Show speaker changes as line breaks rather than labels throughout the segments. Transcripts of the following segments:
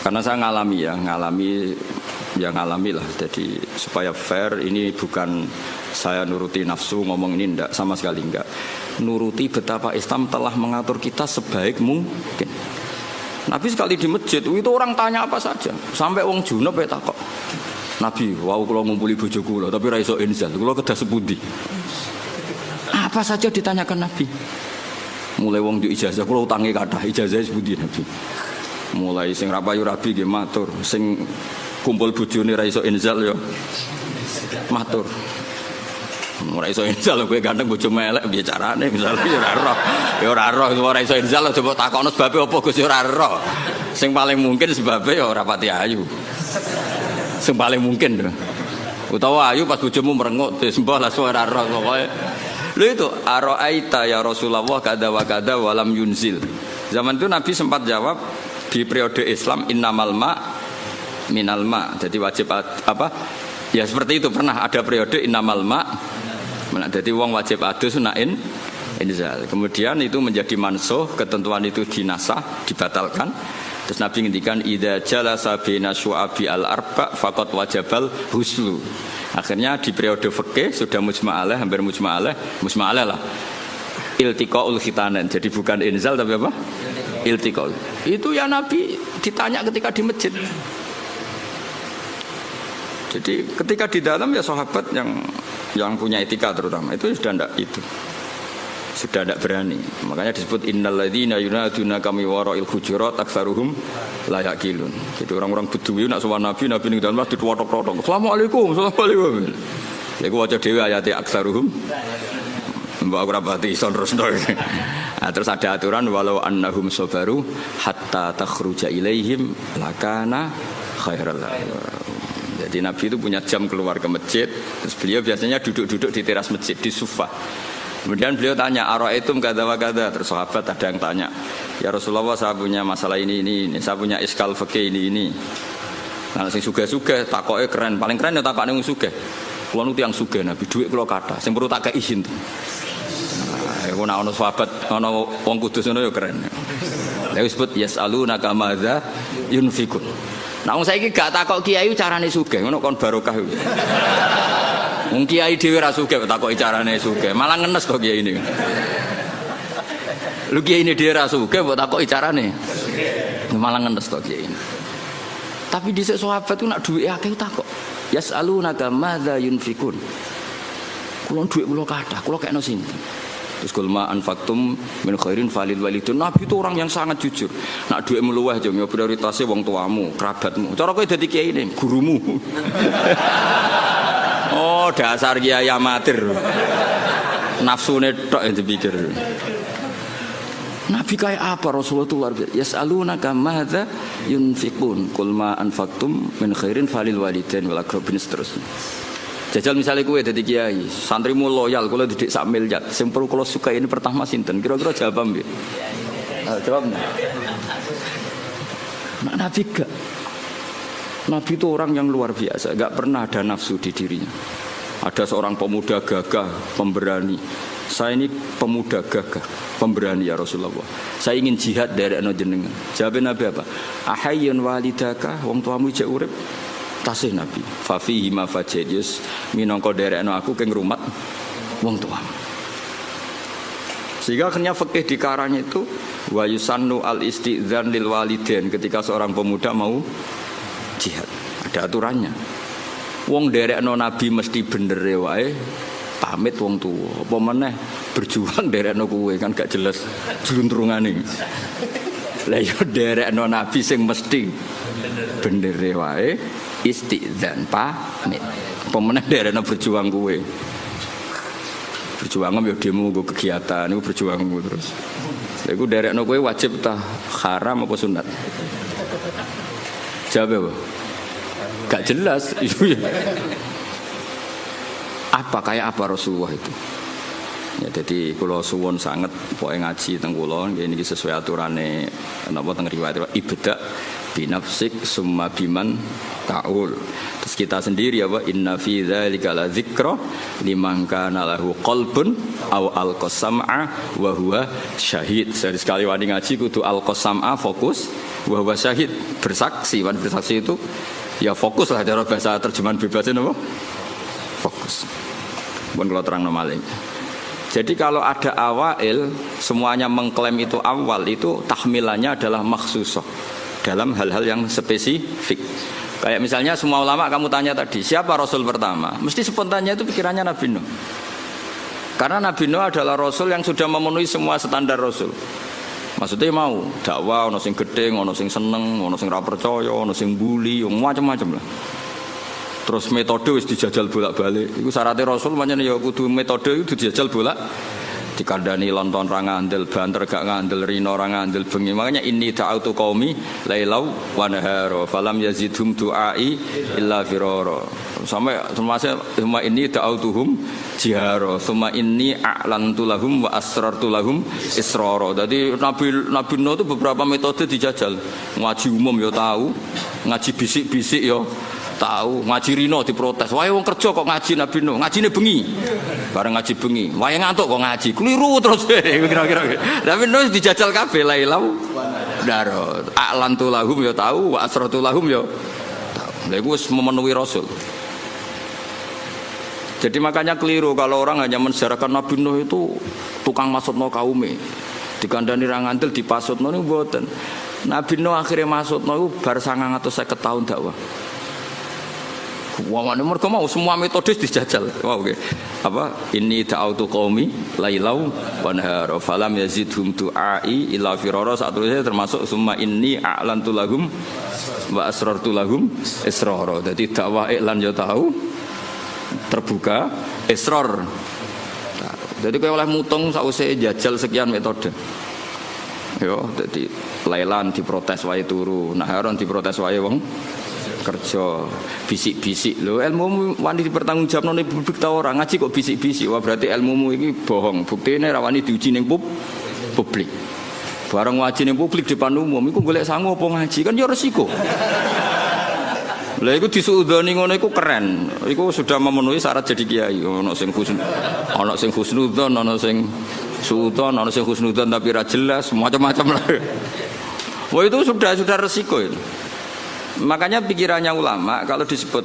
Karena saya ngalami lah. Jadi supaya fair, ini bukan saya nuruti nafsu ngomong ini, enggak, sama sekali enggak. Nuruti betapa Islam telah mengatur kita sebaik mungkin. Nabi sekali di masjid itu orang tanya apa saja, sampai wong junub ya takok. Nabi, wow kalau ngumpuli bojo kula tapi ra iso inzal, kula kedah sepundi. Apa saja ditanyakan Nabi. Mulai wong di ijazah kula utange kathah, ijazah sepundi Nabi. Mulai sing ra payu rabi nggih matur, sing kumpul bojone ra iso inzal ya matur. Ora iso inzal kowe ganteng bojo melek piye carane misale ya ora roh. Ya ora roh ora iso inzal coba takokno sebabe apa Gus ya ora roh. Sing paling mungkin sebabe ya ora pati ayu. Sing paling mungkin lho. Utawa ayu pas bojomu merengut sembah lah ora roh pokoke. Lho itu araita ya Rasulullah kada wa kada walam yunzil. Zaman itu Nabi sempat jawab di periode Islam innamal ma minal ma. Jadi wajib apa? Ya seperti itu pernah ada periode innamal ma. Jadi wong wajib adus nain inzal. Kemudian itu menjadi mansuh, ketentuan itu dinasah, dibatalkan. Terus Nabi ngendikan idza jalasa baina syu'abi al-arba faqad wajabal huslu. Akhirnya di periode fikih sudah mujma'alah, hampir mujma'alah lah. Iltiqaul khitanan. Jadi bukan inzal tapi apa? Iltiqaul. Itu ya Nabi ditanya ketika di masjid. Jadi ketika di dalam ya sahabat yang punya etika terutama itu sudah tidak berani. Makanya disebut innalladzina yunaduna kami wara'il hujurat aktsaruhum la yaqilun. Jadi orang-orang Bedui nak sowan Nabi ning dalam masjid ditotok-totok. Assalamualaikum. Ya ku waca dhewe ayate aktsaruhum. Mbak ora pati ison resno. Nah, terus ada aturan walau annahum sabaru hatta takhruja ilaihim lakana khairal lahum. Jadi Nabi itu punya jam keluar ke masjid. Terus beliau biasanya duduk-duduk di teras masjid di sufa. Kemudian beliau tanya, ara'aitum kadza wa kadza. Terus sahabat ada yang tanya, ya Rasulullah saya punya masalah ini, saya punya iskal fikih ini. Nah, sing sugih-sugih takoke keren, paling keren ya takokane wong sugih. Kulo nu tiyang sugih Nabi, dhuwit kula kathah, sing perlu tak kei izin. Nah, iku nek ana sahabat, ana wong kudus ngono ya keren. Lha disebut yasalunaka madza yunfikun. Nah, wong saiki gak takok kiai carane sugih, ngono kon barokah. Wong kiai dhewe ra sugih takoki carane sugih, malah ngenes to kiai ini. Lu kiai ini dhewe ra sugih mbok takoki carane. Malah ngenes to kiai ini. Tapi dhisik sahabat ku nak duwe akeh takok. Yasalunaka madza yunfikun. Kulo dhuwit kula kathah, kula kekno sinten. Terus kulma anfaqtum min khairin falil walidun. Nabi itu orang yang sangat jujur. Nak dhuwit mluweh yo prioritasé wong tuamu, kerabatmu. Cara kowe dadi kiai ini, gurumu. Oh, dasar kiai amatir. Nafsune tok yang dipikir. Nabi kayak apa Rasulullah itu? Yasalunaka madza yunfiqun. Qul ma anfaqtum min khairin falil walidain wal aqrabin seterusnya. Jajal misalnya kowe dadi kiai, santrimu loyal, kula didik sak miliar. Sing perlu kula suka ini pertama sinten? Kira-kira jawab nggih. Jawab. Nabi gak. Nabi itu orang yang luar biasa, gak pernah ada nafsu di dirinya. Ada seorang pemuda gagah, pemberani. Saya ini pemuda gagah, pemberani ya Rasulullah. Saya ingin jihad dari jenengan. Jawab Nabi apa? Ahayyun walidaka, wong tuamu jek urip. Tasih Nabi. Fa fihi ma fajidus minangka derekno aku keng rumat wong tuamu. Sehingga akhirnya fikih dikarang itu wa yusannu al istidzan lil walidain ketika seorang pemuda mau jihad. Ada aturannya. Wong derekno Nabi mesti bener wae pamit wong tuwa. Apa meneh berjuang derekno kowe kan gak jelas jluntrungane. Lah yo derekno Nabi sing mesti bener wae istidzan pamit. Apa meneh derekno berjuang kowe. Berjuang yo demo nggo kegiatan iku berjuang terus. Lha iku derekno kowe wajib ta haram apa sunat? Jawab apa? Gak jelas. Apa kayak apa Rasulullah itu? Ya jadi kula suwun sanget pokoke ngaji teng kula nggih niki sesuai aturane napa teng riwayat ibda binafsik summa biman ta'ul. Terus kita sendiri apa inna fi dzalika la dzikra liman kana lahu qalbun aw alqasam'a wa huwa syahid. Sekali wani ngaji kudu alqasam'a fokus wa huwa syahid bersaksi. Wan bersaksi itu ya fokus lah cara bahasa terjemahan bebasnya apa? Fokus. Pun kalau terang normalnya. Jadi kalau ada awail semuanya mengklaim itu awal itu tahmilannya adalah makhsusah dalam hal-hal yang spesifik. Kayak misalnya semua ulama kamu tanya tadi siapa Rasul pertama, mesti spontannya itu pikirannya Nabi Nuh. Karena Nabi Nuh adalah Rasul yang sudah memenuhi semua standar Rasul. Maksudnya mau dakwah, ono sing gedeng, ono sing seneng, ono sing ra percaya, ono sing bully, macam-macam lah. Terus metode wis dijajal bolak-balik. Iku syaratnya Rasul pancen ya kudu metode itu dijajal bolak. Dikandani lonton ra ngandel, banter gak ngandel, rino ra ngandel bengi. Makanya inni ta'autu qaumi lailau wa nahara falam yazidhum du'ai illa firara. Sampai termasuk summa inni ta'autuhum jihara, summa inni a'lantu lahum wa asrartu lahum israra. Jadi Nabi Nuh itu beberapa metode dijajal. Ngaji umum ya tahu, ngaji bisik-bisik ya tahu, ngaji rino diprotes. Wae wong kerja kok ngaji Nabi Nuh, ngajine bengi. Bareng ngaji bengi, wae ngantuk kok ngaji. Keliru terus kira-kira. Nabi Nuh dijajal kabeh lailau daro. A'lantu lahum ya tahu, wa asratu lahum ya tahu. Lha iku wis memenuhi Rasul. Jadi makanya keliru kalau orang hanya mensejarahkan Nabi Nuh itu tukang masukno kaume. Dikandani ra ngandel dipasutno niku mboten. Nabi Nuh akhirnya masukno iku bar 950 tahun dakwah. Wamane mergo mau semua metode dijajal. Wow, okay. Apa? Inni ta'autu qaumi lailau wa nahara falam yazidhum du'ai illa firara. Saterusé termasuk summa inni a'lantu lahum wa asrartu lahum israra. Jadi dakwah iklan ya tahu terbuka israr. Jadi kowe oleh mutung sausé jajal sekian metode. Yo, jadi lailan diprotes wae turu, naharon diprotes wae wong kerja, bisik-bisik lho, ilmumu wani dipertanggungjawabno ning publik ta ora, ngaji kok bisik-bisik, wah berarti ilmumu iki bohong, buktine ra wani diuji ning publik. Bareng ngaji ning publik depan umum iku golek sangu apa ngaji kan ya resiko. Lah iku disuudoni ngono iku keren. Iku sudah memenuhi syarat jadi kiai. Ono sing husnudzon, ono sing suudzon, ono sing husnudzon tapi ra jelas, macam-macam lah. Wah itu sudah resiko itu. Makanya pikirannya ulama kalau disebut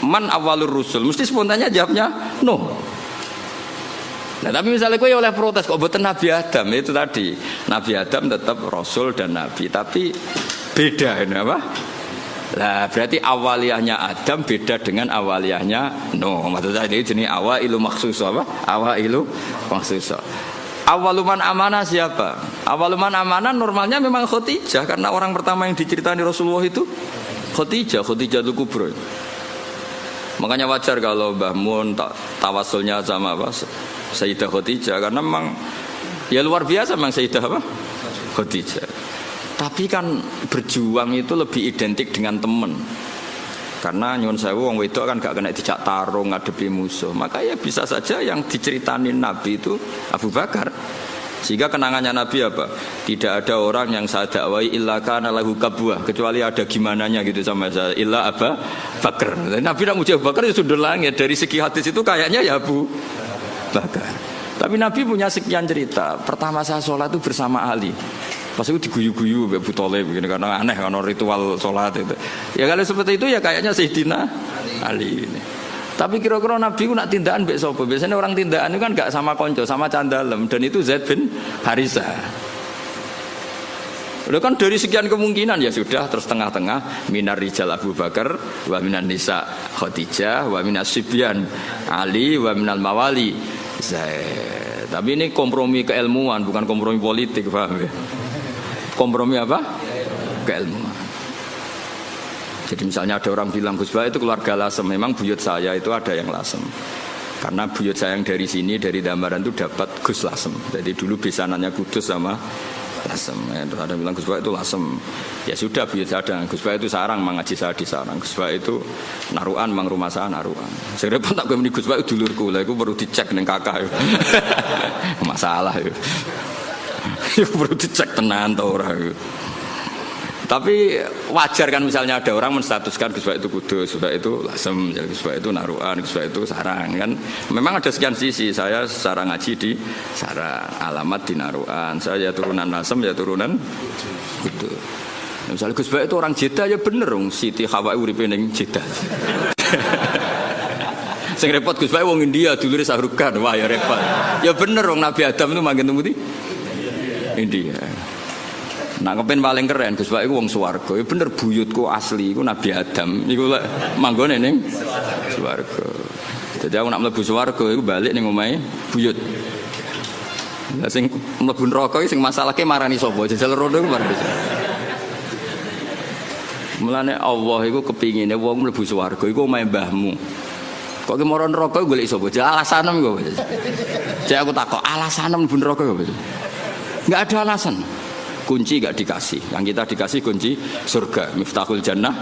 man awalur rusul mesti spontannya jawabnya no. Nah tapi misalnya gue oleh protes kok bukan Nabi Adam itu tadi Nabi Adam tetap Rasul dan Nabi tapi beda ini apa? Nah berarti awaliyahnya Adam beda dengan awaliyahnya no. Maksudnya ini jenis awailu maksus apa? Awailu maksus. Awaluman amanah siapa? Awaluman amanah normalnya memang Khadijah karena orang pertama yang diceritani Rasulullah itu Khadijah Al Kubra. Makanya wajar kalau Mbah Mun tawasulnya sama apa? Sayyidah Khadijah karena memang ya luar biasa memang Sayyidah apa? Khadijah. Tapi kan berjuang itu lebih identik dengan teman. Karena nyuwun sewu wong wedok kan gak kena dijak tarung ngadepi musuh. Maka ya bisa saja yang diceritanin Nabi itu Abu Bakar. Sehingga kenangannya Nabi apa? Tidak ada orang yang saya dakwai illa kana lahu kabwah, kecuali ada gimananya gitu sama saya. Illa Abu Bakar. Nabi nak muji Abu Bakar ya sudah langit. Dari segi hadis itu kayaknya ya Abu Bakar. Tapi Nabi punya sekian cerita. Pertama saya sholat itu bersama Ali. Pas itu diguyu-guyu Abu Thalib begini karena aneh karena ritual sholat itu. Ya kalau seperti itu ya kayaknya Sayyidina Ali ini. Tapi kira-kira Nabi ku nak tindakan mbek sapa? Biasanya orang tindakan itu kan enggak sama konco, sama candalem dan itu Zaid bin Harisah. Udah kan dari sekian kemungkinan ya sudah terus tengah-tengah minar rijal Abu Bakar wa minan nisa Khadijah wa minas sibyan Ali wa minal mawali Zaid. Tapi ini kompromi keilmuan bukan kompromi politik, paham ya? Kompromi apa? Keilmuan. Jadi misalnya ada orang bilang Gus Bah itu keluarga Lasem, memang buyut saya itu ada yang Lasem. Karena buyut saya yang dari sini dari Dambaran itu dapat Gus Lasem. Jadi dulu besanannya Kudus sama Lasem. Terus ada yang bilang Gus Bah itu Lasem. Ya sudah buyut saya ada. Gus Bah itu Sarang, mengaji saya di Sarang. Gus Bah itu Naruan, mang rumah saya Naruan. Saya repot tak gue meni Gus Bah itu dulurku lah. Itu perlu dicek dengan kakak. Masalah itu. Itu perlu dicek tenan tau orang. Tapi wajar kan misalnya ada orang menstatuskan Gus Bak itu kudus, Gus Bak itu lasem, Gus Bak itu naruhan, Gus Bak itu sarang kan. Memang ada sekian sisi. Saya secara ngaji di sarang, alamat di naruhan. Saya ya turunan lasem ya turunan kudus. Misalnya Gus Bak itu orang Jeddah ya bener dong. Siti Hawa uripe ning Jeddah. Sing repot Gus Bak wong India dulure Sahrukan. Wah ya repot. Ya bener dong Nabi Adam itu manggen temu di India. Nah kepen paling keren Gus Bak iku wong swarga. Ya bener buyutku asli iku Nabi Adam. Iku lek manggone ning swarga. Jadi aku nak mlebu swarga iku balik ning omahe buyut. Lah sing mlebu neraka iki sing masalahke marani sapa? Jajal rondo iku marani sapa? Mulane Allah iku kepingine wong mlebu swarga iku omahe mbahmu. Kok ki mara neraka golek sapa? Alasanem kok. Jadi aku takok alasanem mlebu neraka kok. Enggak ada alasan. Kunci gak dikasih. Yang kita dikasih kunci surga, Miftahul Jannah.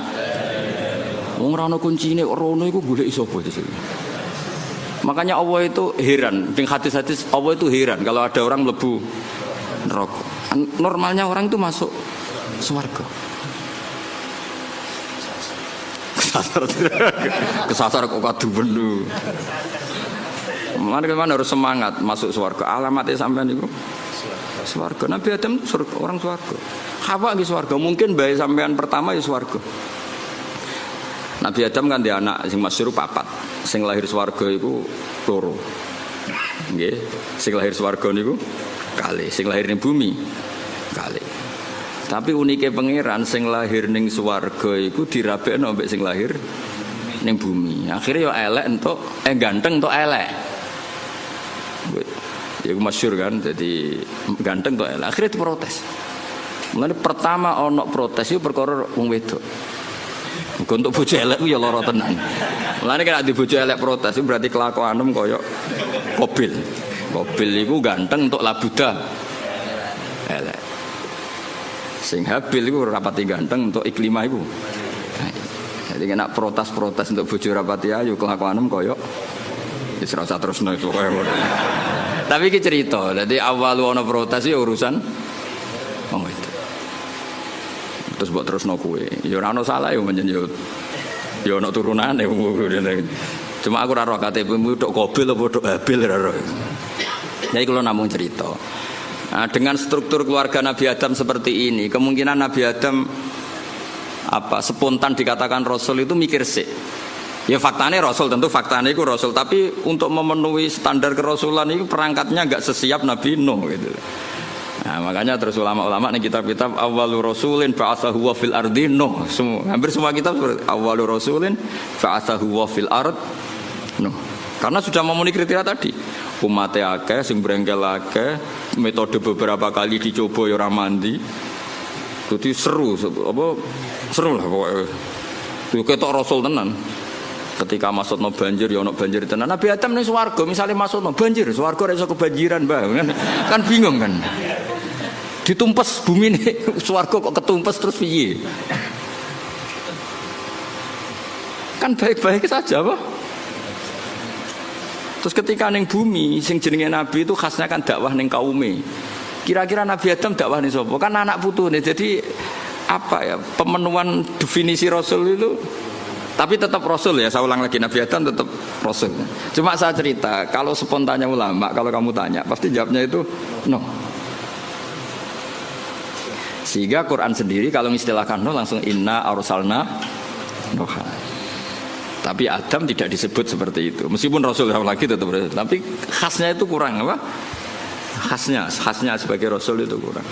Wong ora ono kuncine rono iku golek sapa di sini. Makanya Allah itu heran, di hadis-hadis Allah itu heran kalau ada orang mlebu neraka. Normalnya orang itu masuk surga. Kesasar kok kadu benu. Mana harus semangat masuk surga. Alamatnya sampean niku surga. Nabi Adam surga, orang surga. Hawa di surga. Mungkin bayi sampean pertama ya surga. Nabi Adam kan dia anak sing masyhur papat. Sing lahir surga iku loro. Nggih, sing lahir surga niku kali, sing lahir ning bumi kali. Tapi uniknya pangeran sing lahir ning swarga iku dirabekno mbek sing lahir ning bumi. Akhirnya ya elek entuk ganteng entuk elek. Ya iku masyhur kan, jadi ganteng entuk elek. Akhirnya diprotes. Mulane pertama ana protes iku perkara wong wedok. Muga entuk bojo elek ku ya lara tenan. Mulane nek di bojo elek protes iku berarti kelakuanem kaya Qabil. Qabil iku ganteng entuk labuda elek. Sing Habil iku rapati ganteng untuk Iklimah iku. Jadi nek protes-protes untuk bojo rapati ayu kelakuanem koyo wis ora usah terusno iku koyo ngono. Tapi iki cerita, dadi awal ana protes ya urusan wong itu. Terus mbok terusno kowe. Ya ora ono salah ya menjen ya ono turunane. Cuma aku ora roh KTP-mu tok Qabil apa tok Habil ora roh. Jadi kalau namung cerita. Nah, dengan struktur keluarga Nabi Adam seperti ini, kemungkinan Nabi Adam spontan dikatakan Rasul itu mikir sih. Ya faktanya Rasul, tentu faktanya itu Rasul. Tapi untuk memenuhi standar kerasulan itu perangkatnya nggak sesiap Nabi Nuh gitu. Nah, makanya terus ulama-ulama nih kitab-kitab awalur Rasulin fa'asahu wa fil ardi Nuh. Hampir semua kitab awalur Rasulin fa'asahu wa fil ard Nuh. Karena sudah memenuhi kriteria tadi. Umatnya akeh, sing brengkel akeh, metode beberapa kali dicoba ya ora mandi. Jadi seru lah pokoknya. Itu ketok Rasul tenan. Ketika masukno banjir ya ono banjir tenan. Nabi Adam ning swarga misale masukno banjir, swarga ora iso kebanjiran, Mbah. Kan bingung kan. Ditumpes bumi ini swarga kok ketumpes terus piye? Kan baik-baik saja, apa? Terus ketika ning bumi sing jenenge nabi itu khasnya kan dakwah ning kaume. Kira-kira Nabi Adam dakwah ning sapa? Kan anak putune. Jadi pemenuhan definisi Rasul itu tapi tetap Rasul ya. Saya ulang lagi Nabi Adam tetap Rasul. Cuma saya cerita, kalau spontannya ulama, kalau kamu tanya pasti jawabnya itu no. Sehingga Quran sendiri kalau istilahkan no langsung inna arsalna Nuha. Tapi Adam tidak disebut seperti itu. Meskipun Rasul lagi tetap Rasul. Tapi khasnya itu kurang apa? Khasnya sebagai Rasul itu kurang.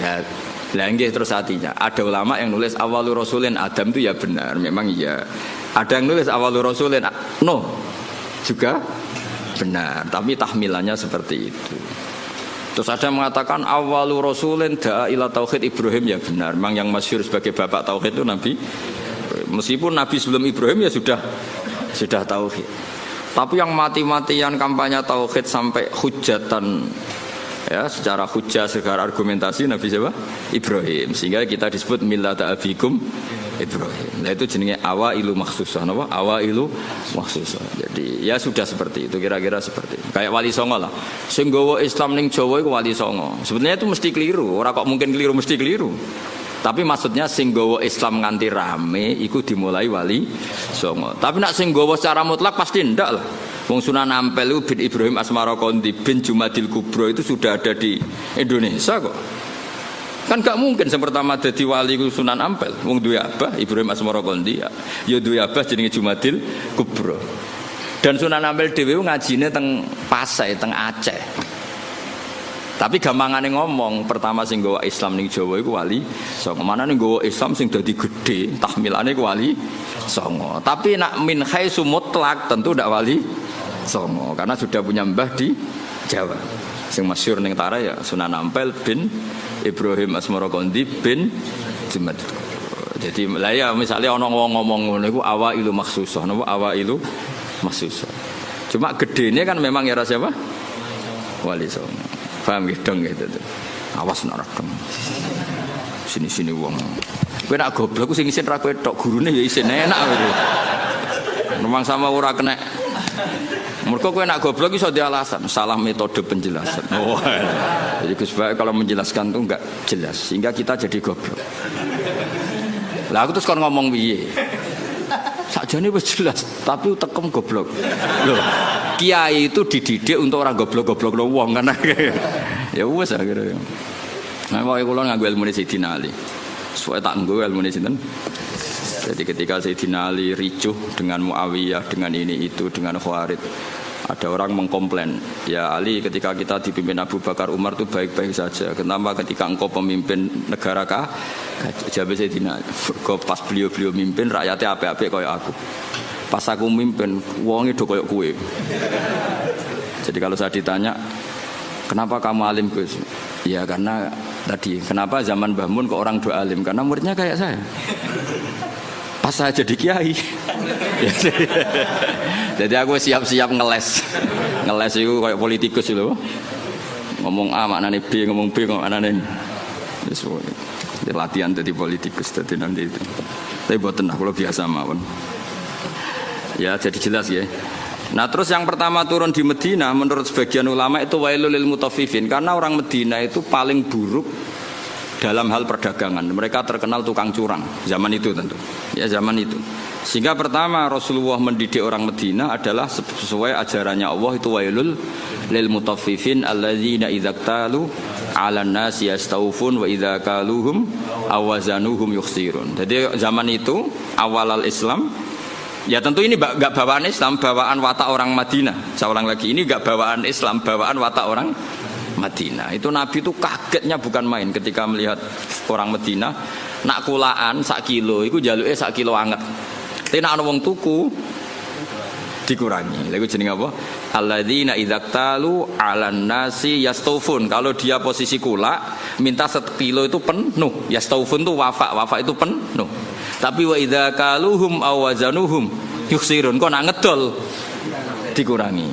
Ya, langgih terus hatinya. Ada ulama yang nulis awalur Rasulin Adam itu ya benar, memang iya. Ada yang nulis awalur Rasulin no juga benar. Tapi tahmilannya seperti itu. Terus ada yang mengatakan awalur Rasulin da'a ila tauhid Ibrahim ya benar. Memang yang masyhur sebagai bapak tauhid itu Nabi. Meskipun Nabi sebelum Ibrahim ya sudah tauhid. Tapi yang mati-matian kampanye tauhid sampai hujatan Ya, secara hujjah, secara argumentasi Nabi siapa? Ibrahim. Sehingga kita disebut millata abikum Ibrahim. Nah itu jenenge awailu makhsusah, napa? Awailu makhsusah. Jadi ya sudah seperti itu, kira-kira seperti itu. Kayak Wali Songo lah. Sing nggawa Islam ning Jawa iku Wali Songo. Sebenarnya itu mesti keliru. Ora kok mungkin keliru, mesti keliru. Tapi maksudnya sing nggawa Islam nganti rame iku dimulai Wali Songo. Tapi nak sing nggawa secara mutlak pasti ndak lah. Wong Sunan Ampel itu bin Ibrahim Asmara Kondi bin Jumadil Kubro itu sudah ada di Indonesia kok. Kan gak mungkin yang pertama jadi wali Sunan Ampel. Wong duwe abah Ibrahim Asmara Kondi ya duwe abah jenenge Jumadil Kubro. Dan Sunan Ampel dhewe ngajine teng Pasai, teng Aceh. Tapi gampangane ngomong, pertama sing nggawa Islam ning Jawa iku Wali Songo. Manane nggawa Islam sing dadi gedhe, tahmilane iku Wali Songo. Tapi nak min haitsu mutlak tentu ndak Wali Songo karena sudah punya mbah di Jawa. Sing masyhur ning Tara ya Sunan Ampel bin Ibrahim Asmara Kondi bin Jumat. Jadi lah ya misalnya ana wong ngomong ngono iku awailu makhsusah, napa awailu makhsusah. Cuma gedene kan memang ya siapa? Wali Songo. Paham gitu gitu. Awas nak rekam. Sini-sini wong. Kowe nak goblok ku sing isin ra kowe tok, gurune ya isin enak gitu. Memang sama ora kena. Mereka kowe nak goblok iso di alasan salah metode penjelasan. Oh, jadi Gus Baik kalau menjelaskan tuh enggak jelas sehingga kita jadi goblok. Lah aku terus kon ngomong piye? Sakjane wis jelas, tapi utekem goblok. Loh, kiai itu dididik untuk orang goblok-goblok lo wong kan. Ya wis akhirnya. Nah, pokoke kula nganggo ilmu Sayyidina Ali. Suwe tak nggo ilmu sinten? Jadi ketika Sayyidina Ali ricuh dengan Muawiyah, dengan ini itu, dengan Khawarij, ada orang mengkomplain, ya Ali ketika kita dipimpin Abu Bakar Umar itu baik-baik saja. Kenapa ketika engkau pemimpin negara kah? Jawab Sayyidina Ali, pas beliau mimpin rakyatnya apik-apik kayak aku. Pas aku mimpin, wonge do kayak kue. Jadi kalau saya ditanya, kenapa kamu alim Gus? Ya karena tadi, kenapa zaman Mbah Mun kok orang do alim? Karena muridnya kayak saya. Pas saya jadi kiai. Jadi aku siap-siap ngeles itu kayak politikus loh. Ngomong A maknane B, ngomong B maknane. Latihan jadi politikus jadi nanti itu. Tapi boten lah kalau biasa mawon. Ya jadi jelas ya. Nah terus yang pertama turun di Medina menurut sebagian ulama itu wailul lil mutaffifin karena orang Medina itu paling buruk dalam hal perdagangan. Mereka terkenal tukang curang zaman itu tentu. Ya zaman itu. Sehingga pertama Rasulullah mendidik orang Medina adalah sesuai ajarannya Allah itu wailul lil mutaffifin alladzina idza qtalu 'alan nasi yastawfun wa idza kaluhum awazanuhum yukhsirun. Jadi zaman itu awal al-Islam ya tentu ini enggak bawaan Islam, bawaan watak orang Madinah. Saya ulang lagi, ini enggak bawaan Islam, bawaan watak orang Madinah. Itu Nabi itu kagetnya bukan main ketika melihat orang Madinah nak kulaan sak kilo iku jaluke sak kilo anget. Tapi nak ana wong tuku dikurangi. Lha iku jenenge apa? Alladzina idzaqtalu 'alan nasi yastawfun. Kalau dia posisi kula minta 1 kilo itu penuh. Yastawfun itu wafa itu penuh. Tapi wa idza kaluhum aw wazanuhum yukhsirun. Kok nak ngedol dikurangi.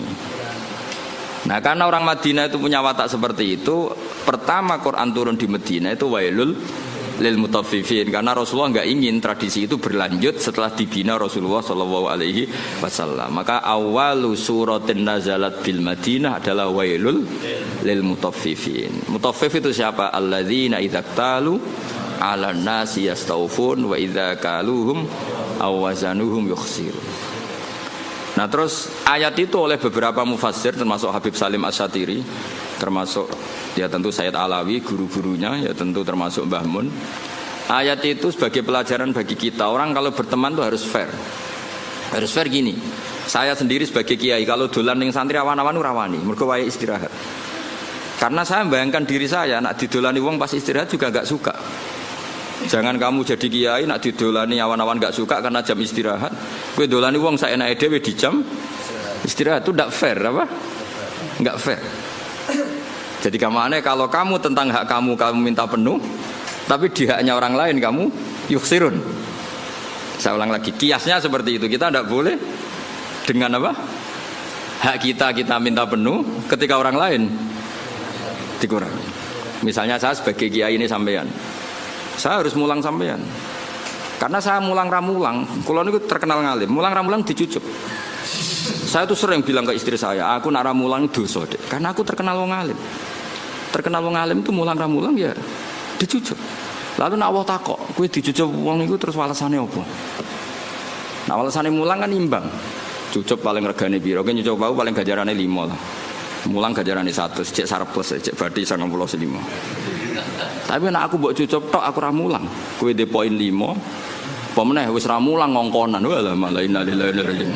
Nah karena orang Madinah itu punya watak seperti itu, pertama Quran turun di Madinah itu wailul lil mutaffifin karena Rasulullah enggak ingin tradisi itu berlanjut setelah dibina Rasulullah sallallahu alaihi wasallam. Maka awalu suratin nazalat bil Madinah adalah wailul lil mutaffifin. Mutaffif itu siapa? Alladzina idzaqtalu 'alan nasi yastawfun wa idza kaluhum aw wazanuhum yukhsirun. Nah terus ayat itu oleh beberapa mufassir termasuk Habib Salim Asy-Syatiri, termasuk ya tentu Sayyid Alawi guru-gurunya, ya tentu termasuk Mbah Mun. Ayat itu sebagai pelajaran bagi kita, orang kalau berteman tuh harus fair. Harus fair gini. Saya sendiri sebagai kiai kalau dolan ning santri awan-awan rawani, mergo wae istirahat. Karena saya membayangkan diri saya nak didolani wong pas istirahat juga enggak suka. Jangan kamu jadi kiai nak didolani awan-awan enggak suka karena jam istirahat. Kowe dolani wong saenake dhewe di jam istirahat itu enggak fair apa? Enggak fair. Jadi kamane kalau kamu tentang hak kamu minta penuh, tapi di haknya orang lain kamu yuksirun. Saya ulang lagi, kiasnya seperti itu. Kita tidak boleh dengan apa? Hak kita minta penuh ketika orang lain dikurangi. Misalnya saya sebagai kiai ini sampean, saya harus mulang sampean. Karena saya mulang ramulang, kalau ini terkenal ngalim, mulang ramulang dicucuk. Saya tuh sering bilang ke istri saya, aku nak ramulang dosa deh, karena aku terkenal wong alim. Terkenal wong alim itu mulang ramulang ya dicucuk. Lalu nak Allah takok, kowe dicucuk wong itu terus walasane apa? Nah walasane mulang kan imbang. Cucuk paling regane piro? Kowe nyucuk bau paling gajarane 5 lah. Mulang gajarane 100, cek sareples, cek badhe 95. Tapi nek aku mbok cucup tok aku ra mulang. Kowe de poin 5. Apa meneh wis ra mulang ngongkonan. Walah malah innalillahi.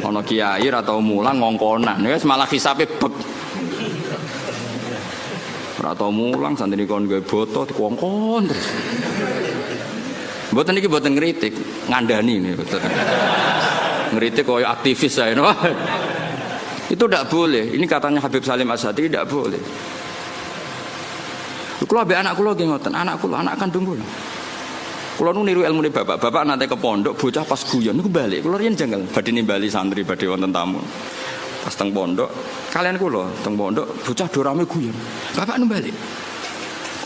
Ana kiai ra tau mulang ngongkonan. Wis malah hisabe bek. Ora tau mulang santri kon gawe boto dikongkon terus. Mboten iki mboten ngritik, ngandani nih betul. Ngritik koyo aktivis saya. Itu tidak boleh. Ini katanya Habib Salim Asy'ari tidak boleh. Kalau ambek anak kula nggih ngoten, anak kula, anak kandung kula. Kula nu niru ilmune bapak. Bapak nate ke pondok bocah pas guyon niku balik. Kula riyen janggal badhe nimbali santri badhe wonten tamu. Pas teng pondok, kalian kula teng pondok bocah do rame guyon. Bapak nu balik.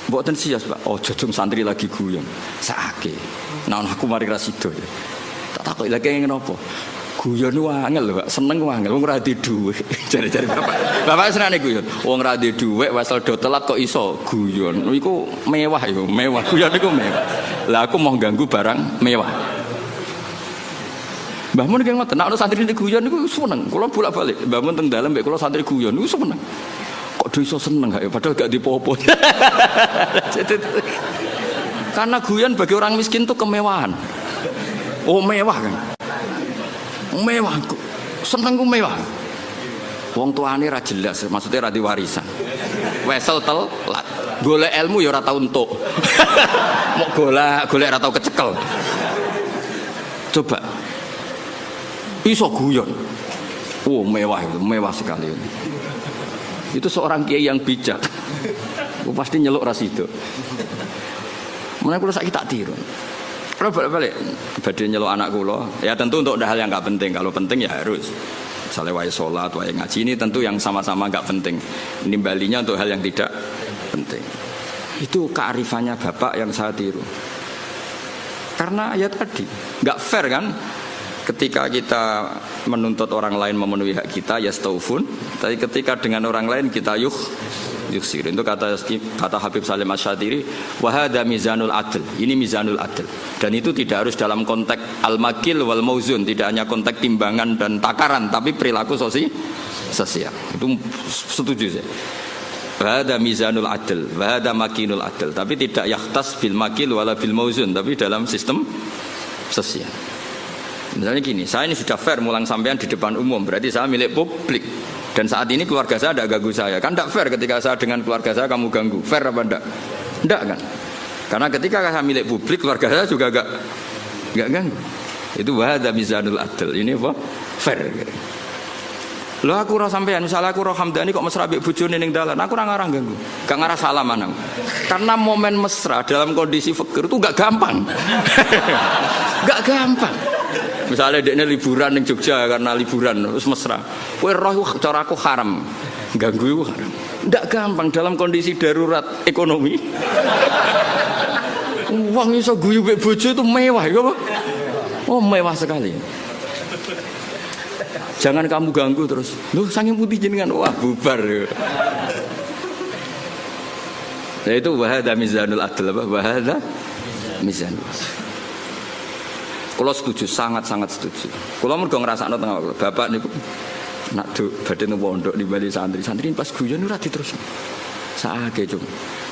Mboten sias, Pak. Oh, jojong santri lagi guyon. Sakake. Nah, aku mari ra sida. Tak takoki lagi ngenopo. Guyon wangel lho, Pak. Seneng wangel wong ora di dhuwit. Jare-jare bapak. Bapak senane guyon. Wong ora di dhuwit wesel do telat kok iso guyon. Iku mewah yo, mewah. Guyon iku mewah. Lah aku mau ganggu barang mewah. Mbah Mun ki ngoten, nek ana santri guyon niku seneng. Kula bolak-balik. Mbah Mun teng dalem mek kula santri guyon niku seneng. Kok do iso seneng gak ya padahal gak dipopo. Karena guyon bagi orang miskin itu kemewahan. Oh, mewah kan. Mewah, seneng ku mewah. Wong tuane ra jelas, maksudnya ra diwarisan. Wesel telat. Golek ilmu ya ora tau entuk. Mok golek ora tau kecekel. Coba. Iso guyon. Oh, mewah sekali. Itu seorang kiai yang bijak. Pasti nyeluk rasido. Mulai kula saiki tak tiru. Kalau balik badhe nyeluk anak kula, ya tentu untuk hal yang enggak penting. Kalau penting ya harus. Misalnya wae salat, wae ngaji ini tentu yang sama-sama enggak penting. Nimbalinya untuk hal yang tidak penting. Itu kearifannya bapak yang saya tiru. Karena ya tadi enggak fair kan? Ketika kita menuntut orang lain memenuhi hak kita, ya staufun. Tapi ketika dengan orang lain kita yuksir. Itu kata Habib Salim Asy'ari, wahada mizanul adl. Ini mizanul adl. Dan itu tidak harus dalam konteks al-makil wal mauzun, tidak hanya konteks timbangan dan takaran, tapi perilaku sosial. Itu setuju saya. Wahada mizanul adl, wahada makinul adl. Tapi tidak yakhtas bil makil wala bil mauzun, tapi dalam sistem sosial. Misalnya gini, saya ini sudah fair mulang sampean di depan umum, berarti saya milik publik. Dan saat ini keluarga saya tidak ganggu saya. Kan tidak fair ketika saya dengan keluarga saya kamu ganggu. Fair apa enggak? Enggak kan? Karena ketika saya milik publik, keluarga saya juga enggak ganggu. Itu wahada mizanul adl. Ini apa? Fair. Loh aku ora sampean, misalnya aku roh Hamdani kok mesra mbek bojone ning dalan, aku ora ngarang ganggu. Gak ngarah salaman aku. Karena momen mesra dalam kondisi fakir itu enggak gampang. Enggak gampang. Misalnya dekne liburan ning Jogja karena liburan terus mesra. Kowe roh cara aku haram. Ganggu iku haram. Ndak gampang dalam kondisi darurat ekonomi. Wong iso guyu mbek bojo itu mewah ya apa? Oh, mewah sekali. Jangan kamu ganggu terus. Loh, saking putih jenengan. Wah, bubar. Nah itu wahada mizanul adl apa? Wahada mizanul adl. Kalau setuju, sangat-sangat setuju. Kalau mergo ngrasakno tengah waktu, bapak niku nak badhe nang pondok nimbali santri pas guyon ora diterusno. Sakake cum.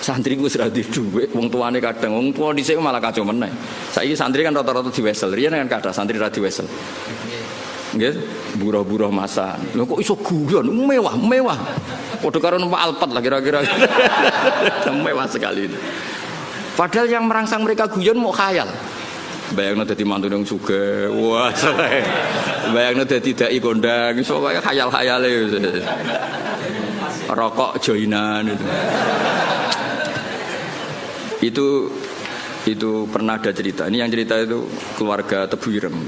Santri ku wis ra dhuwit, wong tuane kadang wong tuwa dhisik malah kacau meneh. Saiki santri kan rata-rata diwesel, riyen kan kada santri ra diwesel. Nggih, buruh-buruh masa. Lho kok iso guyon, mewah. Padha karo numpak Alphard lah kira-kira. Mewah sekali. Padahal yang merangsang mereka guyon mau khayal. Bayangno dadi mantu nang sugih. Wah, bayangno dadi dai kondang, iso kaya khayal-khayale. Rokok joinan itu pernah ada cerita. Ini yang cerita itu keluarga Tebu Ireng.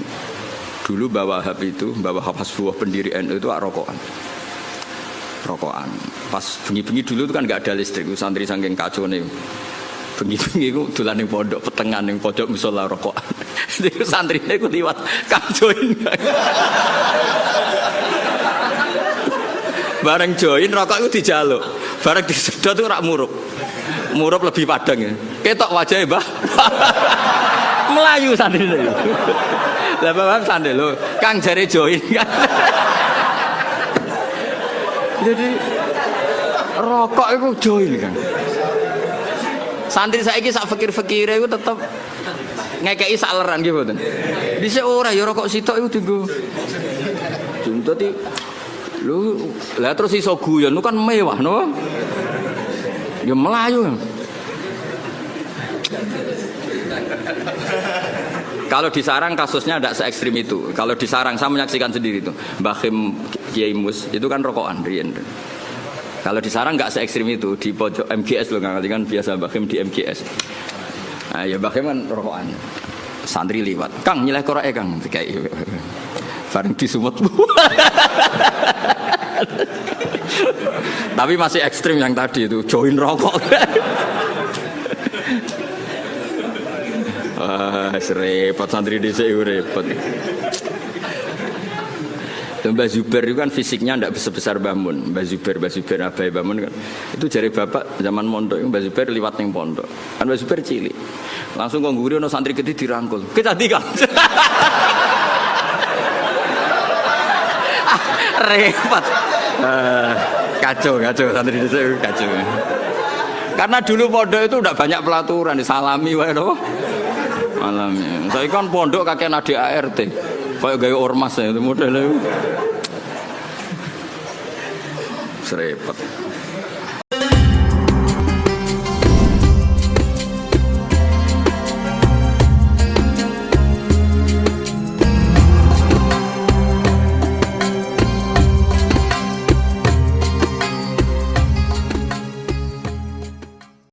Dulu Mbah Wahab itu, Mbah Wahab Hasbuah pendiri NU itu rokokan. pas bengi-bengi dulu itu kan nggak ada listrik, santri saking kacone. Bengi-bengi itu dolan ning pondok petengan ning pojok musala rokokan. Itu santrine ku liwat Kang join. Bareng join rokok itu dijaluk. Bareng disedot itu rak murup. Murup lebih padang ya. Ketok wajahnya, Mbah. Melayu santrine. Lah Bapak sandel lho, Kang jare join kan. Jadi rokok itu join kan. Santri saiki sak fikir-fikire iku tetep ngekeki sak leran nggih mboten. Dhisik ora ya rokok sitok iku dienggo. Dadi lho, lah terus iso guyon kan mewah no. Ya melayu. Kalau di Sarang kasusnya tidak se-ekstrim itu. Kalau di Sarang saya menyaksikan sendiri itu. Mbah Khim Kiai Mus itu kan rokokan riyen. Kalau di Sarang nggak se-ekstrim itu, di pojok MGS loh nggak kan biasa Mbah Khim di MGS. Nah, ya Mbah Khim kan rokokan. Santri liwat. Kang nyileh korek Kang kayak bareng disumut. Tapi masih ekstrim yang tadi itu join rokok. Repot santri dhisik repot. Mbah Zubair itu kan fisiknya tidak sebesar Mbah Mun. Mbah Zubair abai Mbah Mun kan. Itu jari bapak zaman mondok Mbah Zubair liwat ning pondok. Kan Mbah Zubair cilik. Langsung kok ngguri ono santri gede dirangkul. Kita Kang. Repot. Kacau santri dhisik kacau. Karena dulu pondok itu tidak banyak pelaturan, disalami wae to. Alami. Saya kan pondok kakek adik ART. Kayak gaya ormas ya itu modelnya. Serepet.